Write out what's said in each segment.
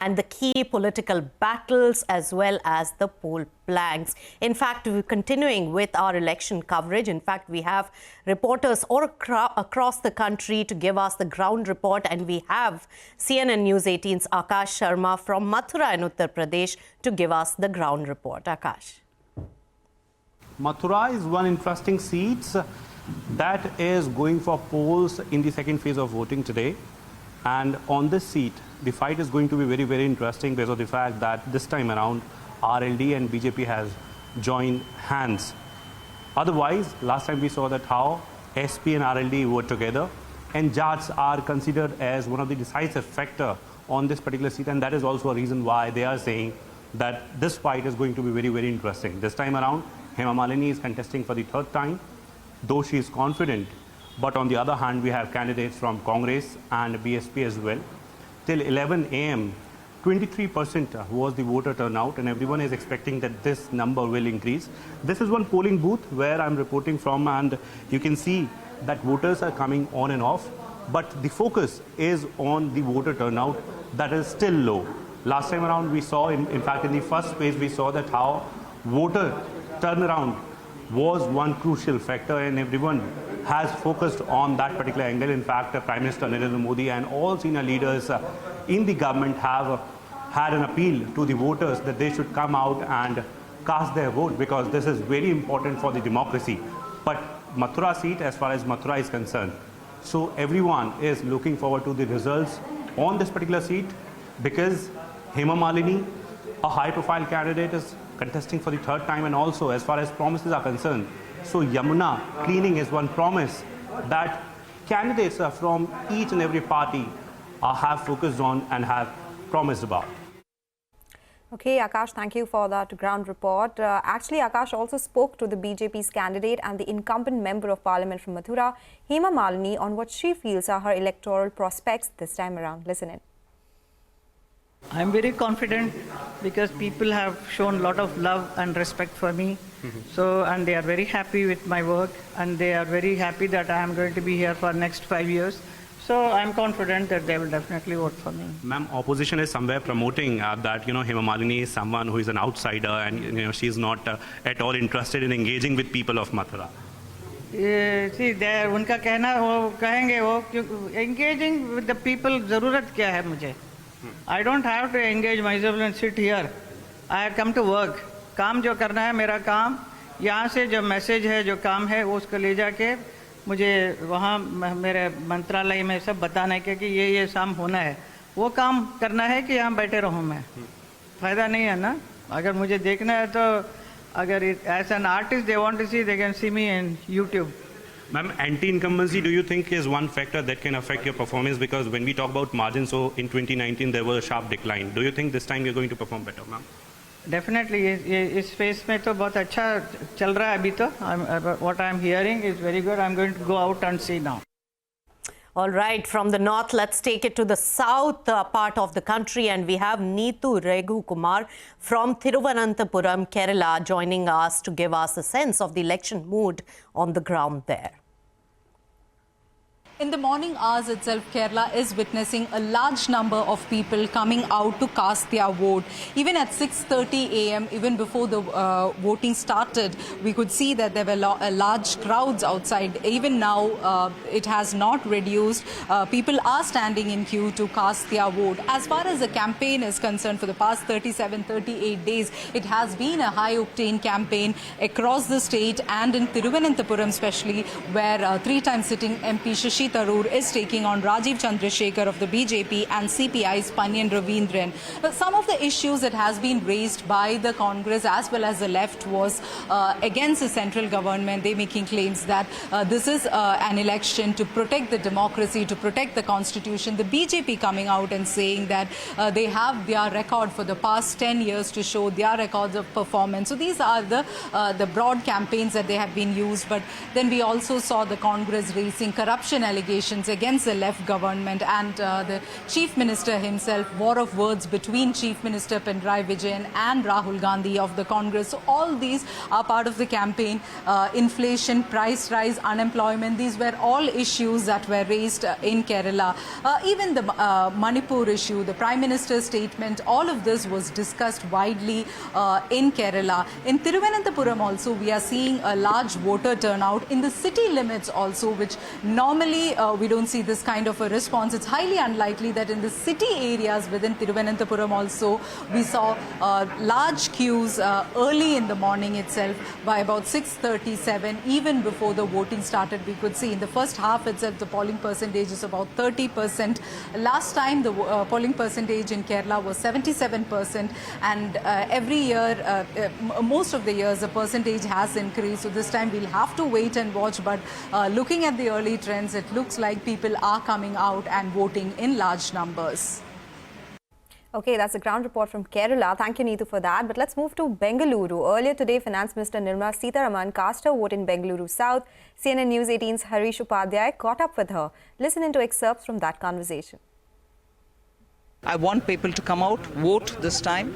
and the key political battles as well as the poll blanks. In fact, we're continuing with our election coverage. In fact, we have reporters all across the country to give us the ground report, and we have CNN News 18's Akash Sharma from Mathura in Uttar Pradesh to give us the ground report. Akash. Mathura is one interesting seat that is going for polls in the second phase of voting today. And on this seat, the fight is going to be very, very interesting because of the fact that this time around, RLD and BJP has joined hands. Otherwise, last time we saw that how SP and RLD were together, and Jats are considered as one of the decisive factor on this particular seat, and that is also a reason why they are saying that this fight is going to be very, very interesting. This time around, Hema Malini is contesting for the third time, though she is confident. But on the other hand, we have candidates from Congress and BSP as well. Till 11 a.m., 23% was the voter turnout, and everyone is expecting that this number will increase. This is one polling booth where I'm reporting from, and you can see that voters are coming on and off. But the focus is on the voter turnout that is still low. Last time around, we saw, in fact, in the first phase, we saw that how voter turnaround was one crucial factor, and everyone has focused on that particular angle. In fact, Prime Minister Narendra Modi and all senior leaders in the government have had an appeal to the voters that they should come out and cast their vote, because this is very important for the democracy. But Mathura seat, as far as Mathura is concerned, so everyone is looking forward to the results on this particular seat, because Hema Malini, a high-profile candidate, is contesting for the third time, and also as far as promises are concerned, so Yamuna cleaning is one promise that candidates from each and every party have focused on and have promised about. Okay, Akash, thank you for that ground report. Actually, Akash also spoke to the BJP's candidate and the incumbent member of parliament from Mathura, Hema Malini, on what she feels are her electoral prospects this time around. Listen in. I'm very confident because people have shown a lot of love and respect for me. So, and they are very happy with my work, and they are very happy that I am going to be here for next 5 years. So I'm confident that they will definitely vote for me. Ma'am, opposition is somewhere promoting that, Hema Malini is someone who is an outsider, and, she is not at all interested in engaging with people of Mathura. See, उनका कहना वो कहेंगे वो engaging with the people ज़रूरत क्या है मुझे? I don't have to engage myself and sit here. I have come to work. काम जो करना है मेरा काम, यहाँ से जो मैसेज है, जो काम है, वो उसको ले जाके मुझे वहाँ मेरे मंत्रालय में सब बताना है कि ये शाम होना है. वो काम करना है कि यहाँ बैठे रहूँ मैं. फ़ायदा नहीं है ना. अगर मुझे देखना है तो अगर as an artist they want to see, they can see me in YouTube. Ma'am, anti-incumbency, do you think is one factor that can affect your performance? Because when we talk about margins, so in 2019 there was a sharp decline. Do you think this time you're going to perform better, ma'am? Definitely, इस phase में तो बहुत अच्छा चल रहा है अभी तो. What I'm hearing is very good. I'm going to go out and see now. All right, from the north, let's take it to the south part of the country, and we have Neethu Reghukumar from Thiruvananthapuram, Kerala, joining us to give us a sense of the election mood on the ground there. In the morning hours itself, Kerala is witnessing a large number of people coming out to cast their vote. Even at 6:30 a.m., even before the voting started, we could see that there were large crowds outside. Even now, it has not reduced. People are standing in queue to cast their vote. As far as the campaign is concerned, for the past 38 days, it has been a high-octane campaign across the state and in Thiruvananthapuram especially, where three-time sitting MP Shashi Tharoor is taking on Rajeev Chandrasekhar of the BJP and CPI's Panyan Ravindran. But some of the issues that has been raised by the Congress as well as the left was against the central government. They making claims that this is an election to protect the democracy, to protect the constitution. The BJP coming out and saying that they have their record for the past 10 years to show their records of performance. So these are the broad campaigns that they have been used. But then we also saw the Congress raising corruption allegations allegations against the left government and the Chief Minister himself, war of words between Chief Minister Pinarayi Vijayan and Rahul Gandhi of the Congress. So all these are part of the campaign. Inflation, price rise, unemployment, these were all issues that were raised in Kerala. Even the Manipur issue, the Prime Minister's statement, all of this was discussed widely in Kerala. In Thiruvananthapuram also, we are seeing a large voter turnout in the city limits also, which normally we don't see this kind of a response. It's highly unlikely that in the city areas within Thiruvananthapuram also, we saw large queues early in the morning itself. By about 6:37, even before the voting started, we could see in the first half itself the polling percentage is about 30%. Last time the polling percentage in Kerala was 77%, and every year, most of the years, the percentage has increased. So this time we'll have to wait and watch. But looking at the early trends, it looks like people are coming out and voting in large numbers. Okay, that's a ground report from Kerala. Thank you, Neethu, for that. But let's move to Bengaluru. Earlier today, Finance Minister Nirmala Sitharaman cast her vote in Bengaluru South. CNN News 18's Harish Upadhyay caught up with her. Listen into excerpts from that conversation. I want people to come out, vote this time,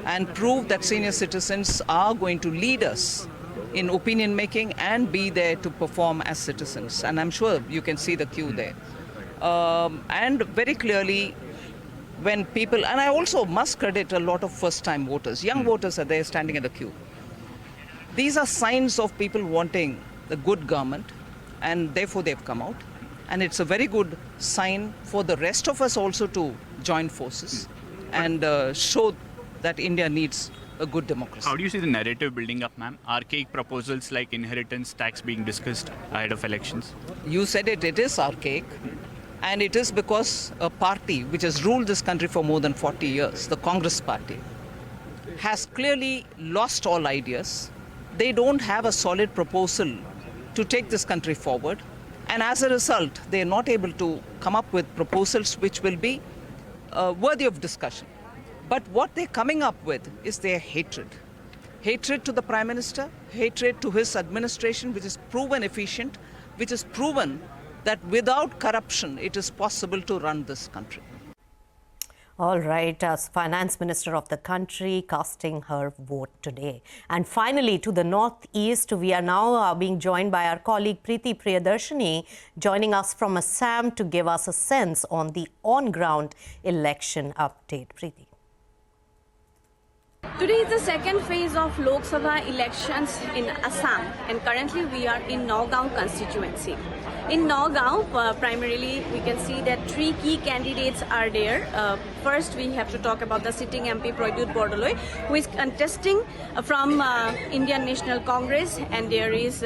and prove that senior citizens are going to lead us in opinion making and be there to perform as citizens. And I'm sure you can see the queue there. And very clearly, when people, and I also must credit a lot of first-time voters, young voters are there standing in the queue. These are signs of people wanting a good government, and therefore they've come out. And it's a very good sign for the rest of us also to join forces and show that India needs a good democracy. How do you see the narrative building up, ma'am? Archaic proposals like inheritance tax being discussed ahead of elections? You said it is archaic. And it is because a party which has ruled this country for more than 40 years, the Congress party, has clearly lost all ideas. They don't have a solid proposal to take this country forward. And as a result, they are not able to come up with proposals which will be worthy of discussion. But what they're coming up with is their hatred. Hatred to the Prime Minister, hatred to his administration, which is proven efficient, which is proven that without corruption, it is possible to run this country. All right, as Finance Minister of the country casting her vote today. And finally, to the northeast, we are now being joined by our colleague Preety Priyadarshini, joining us from Assam to give us a sense on the on-ground election update. Preety. Today is the second phase of Lok Sabha elections in Assam, and currently we are in Nagaon constituency. In Nagaon, primarily we can see that three key candidates are there. First, we have to talk about the sitting MP Pradyut Bordoloi, who is contesting from Indian National Congress, and there is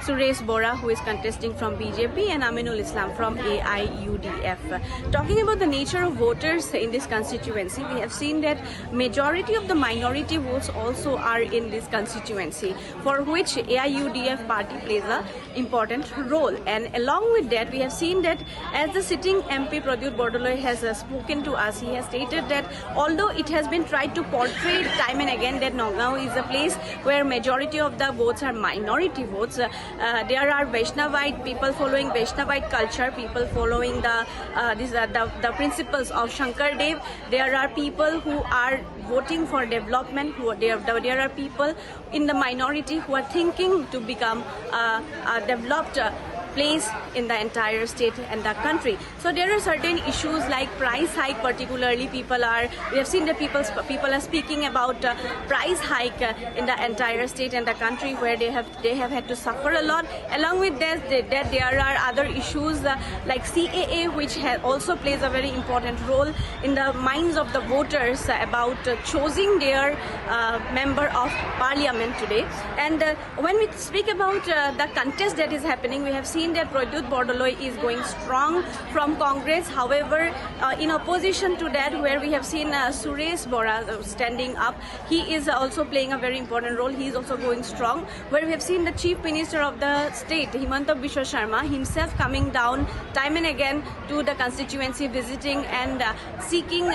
Suresh Bora, who is contesting from BJP, and Aminul Islam from AIUDF. Talking about the nature of voters in this constituency, we have seen that majority of the minority votes also are in this constituency, for which AIUDF party plays an important role. And along with that, we have seen that as the sitting MP Pradyut Bordoloi has spoken to us, he has stated that although it has been tried to portray time and again that Nagaon is a place where majority of the votes are minority votes, there are Vaishnavite people following Vaishnavite culture, people following the principles of Shankar Dev. There are people who are voting for development. There are people in the minority who are thinking to become a developed place in the entire state and the country. So there are certain issues like price hike, particularly we have seen that people are speaking about price hike in the entire state and the country, where they have had to suffer a lot. Along with that there are other issues like CAA, which also plays a very important role in the minds of the voters about choosing their member of parliament today. And when we speak about the contest that is happening, we have seen that Pradyut Bordoloi is going strong from Congress. However, in opposition to that, where we have seen Suresh Bora standing up, he is also playing a very important role. He is also going strong. Where we have seen the Chief Minister of the state, Himanta Biswa Sharma, himself coming down time and again to the constituency, visiting and asking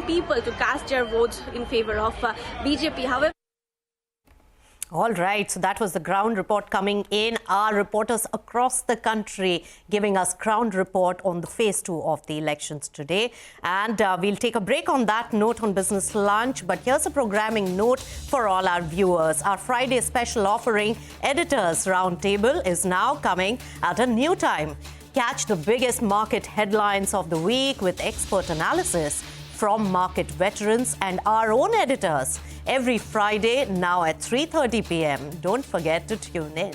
people to cast their votes in favor of BJP. However, All right, so that was the ground report coming in. Our reporters across the country giving us ground report on the phase 2 of the elections today. And we'll take a break on that note on Business Lunch. But here's a programming note for all our viewers. Our Friday special offering, Editors Roundtable, is now coming at a new time. Catch the biggest market headlines of the week with expert analysis from market veterans and our own editors every Friday now at 3:30 p.m. Don't forget to tune in.